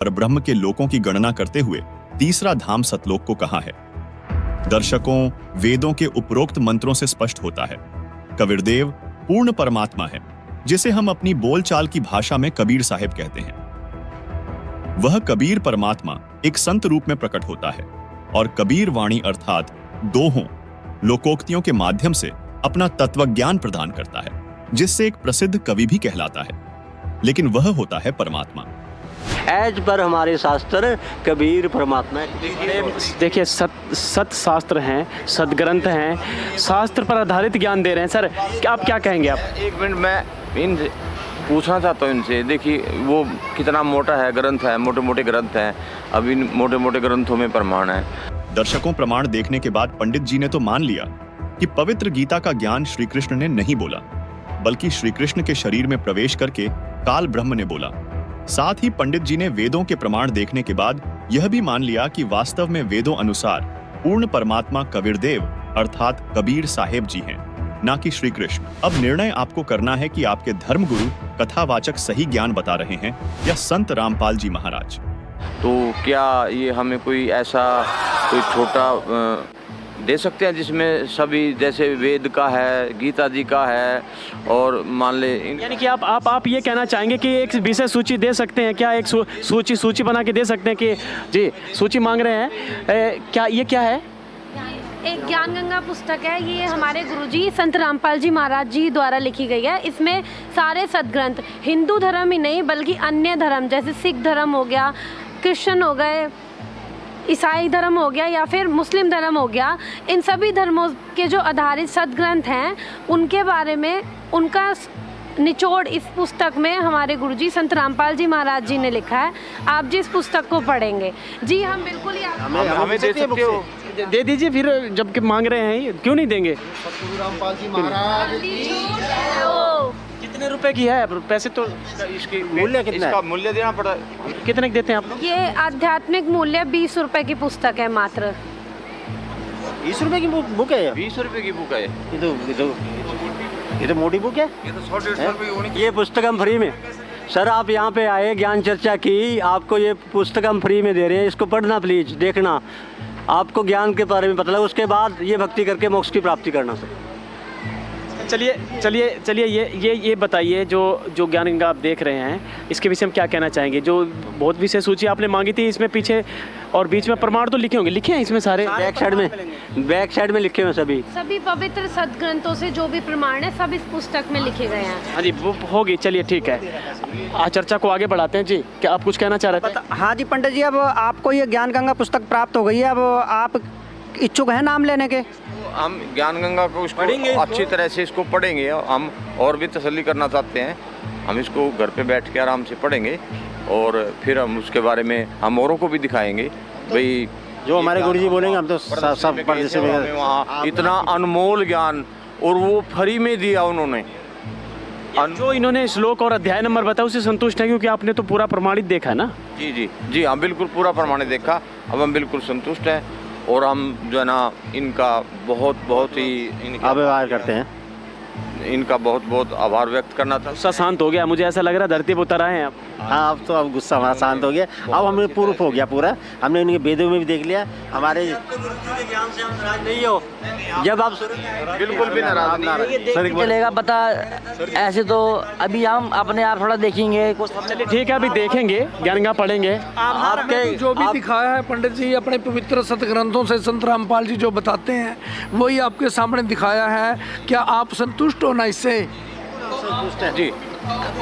ब्रह्म के लोकों की गणना करते हुए तीसरा धाम सतलोक को कहा है। दर्शकों, वेदों के उपरोक्त मंत्रों से स्पष्ट होता है, कबीरदेव पूर्ण परमात्मा है, जिसे हम अपनी बोलचाल की भाषा में कबीर साहिब कहते हैं। वह कबीर परमात्मा एक संत रूप में प्रकट होता है और कबीर वाणी अर्थात दोहों लोकोक्तियों के माध्यम से अपना तत्वज्ञान प्रदान करता है, जिससे एक प्रसिद्ध कवि भी कहलाता है, लेकिन वह होता है परमात्मा। एज पर हमारे शास्त्र कबीर परमात्मा। देखिए, सत शास्त्र हैं, सदग्रंथ हैं, शास्त्र पर आधारित ज्ञान दे रहे हैं। सर, आप क्या कहेंगे? आप एक मिनट, मैं इन पूछना चाहता हूँ इनसे। देखिए, वो कितना मोटा है ग्रंथ है, मोटे मोटे ग्रंथ हैं। अब इन मोटे मोटे ग्रंथों में प्रमाण है। दर्शकों, प्रमाण देखने के बाद पंडित जी ने तो मान लिया कि पवित्र गीता का ज्ञान श्री कृष्ण ने नहीं बोला, बल्कि श्री कृष्ण के शरीर में प्रवेश करके काल ब्रह्म ने बोला। साथ ही पंडित जी ने वेदों के प्रमाण देखने के बाद यह भी मान लिया कि वास्तव में वेदों अनुसार पूर्ण परमात्मा कबीरदेव अर्थात कबीर साहेब जी हैं, ना कि श्री कृष्ण। अब निर्णय आपको करना है कि आपके धर्मगुरु कथावाचक सही ज्ञान बता रहे हैं या संत रामपाल जी महाराज। तो क्या ये हमें कोई ऐसा कोई छोटा दे सकते हैं जिसमें सभी, जैसे वेद का है, गीता जी का है, और मान ले यानी कि आप ये कहना चाहेंगे कि एक विषय सूची दे सकते हैं क्या? एक सूची बना के दे सकते हैं कि जी सूची मांग रहे हैं, क्या ये क्या है? एक ज्ञान गंगा पुस्तक है, ये हमारे गुरुजी संत रामपाल जी महाराज जी द्वारा लिखी गई है। इसमें सारे सदग्रंथ, हिंदू धर्म ही नहीं बल्कि अन्य धर्म जैसे सिख धर्म हो गया, क्रिश्चियन हो गए, ईसाई धर्म हो गया या फिर मुस्लिम धर्म हो गया, इन सभी धर्मों के जो आधारित सदग्रंथ हैं उनके बारे में उनका निचोड़ इस पुस्तक में हमारे गुरुजी संत रामपाल जी महाराज जी ने लिखा है। आप जिस पुस्तक को पढ़ेंगे जी, हम बिल्कुल ही हमें दे सकते हो? दे दीजिए फिर, जब कि मांग रहे हैं, क्यों नहीं देंगे? रामपाल जी महाराज कितने रुपए की है? पैसे तो इसकी मूल्य कितना है? इसका मूल्य देना पड़ा। कितने की देते हैं आप लोग? ये आध्यात्मिक मूल्य 20 रुपए की पुस्तक है मात्र। 20 रुपए की बुक है? 20 रुपए की बुक है। ये तो मोटी बुक है। ये तो 100-150 रुपए की होनी। ये पुस्तक हम फ्री में, सर आप यहाँ पे आए, ज्ञान चर्चा की, आपको ये पुस्तक हम फ्री में दे रहे हैं। इसको पढ़ना, प्लीज देखना, आपको ज्ञान के बारे में पता लगा। उसके बाद ये भक्ति करके मोक्ष की प्राप्ति करना। सर चलिए ये बताइए, जो ज्ञान गंगा आप देख रहे हैं, इसके विषय में क्या कहना चाहेंगे? जो बहुत विषय सूची आपने मांगी थी, इसमें पीछे और बीच में प्रमाण तो लिखे होंगे, लिखे हैं इसमें सारे? बैक साइड में लिखे हुए सभी पवित्र सदग्रंथों से जो भी प्रमाण है सब इस पुस्तक में लिखे गए हैं। हाँ जी, वो होगी। चलिए ठीक है, चर्चा को आगे बढ़ाते हैं। जी, क्या आप कुछ कहना चाह रहे थे? हाँ जी पंडित जी, अब आपको ये ज्ञान गंगा पुस्तक प्राप्त हो गई है, अब आप इच्छुक हैं नाम लेने के? हम ज्ञान गंगा को इसको अच्छी तरह से इसको पढ़ेंगे। हम और भी तसल्ली करना चाहते हैं। हम इसको घर पे बैठ के आराम से पढ़ेंगे और फिर हम उसके बारे में हम औरों को भी दिखाएंगे। भाई, जो हमारे गुरुजी बोलेंगे हम तो सब पढ़ जैसे वहाँ इतना अनमोल ज्ञान, और वो फ्री में दिया उन्होंने। जो इन्होंने श्लोक और अध्याय नंबर बताया उससे संतुष्ट है, क्योंकि आपने तो पूरा प्रमाणित देखा है ना? जी, हम बिल्कुल पूरा प्रमाणित देखा। अब हम बिल्कुल संतुष्ट हैं और हम जो है ना इनका बहुत ही आभार करते हैं। इनका बहुत आभार व्यक्त करना था। गुस्सा शांत हो गया, मुझे ऐसा लग रहा है धरती पर उतर आए हैं आप। हाँ, अब गुस्सा हमारा शांत हो गया। अब हमें प्रूफ हो गया पूरा, हमने उनके वेदों में भी देख लिया। हमारे ज्ञान से हम नाराज नहीं हो, जब आप बिल्कुल भी नाराज नहीं चलेगा पता। ऐसे तो अभी हम अपने आप थोड़ा देखेंगे। चलिए ठीक है, अभी देखेंगे, ज्ञान गंगा पढ़ेंगे। आपके जो भी दिखाया है पंडित जी अपने पवित्र सतग्रंथों से, संत रामपाल जी जो बताते हैं वही आपके सामने दिखाया है। क्या आप संतुष्ट हो ना इससे? जी।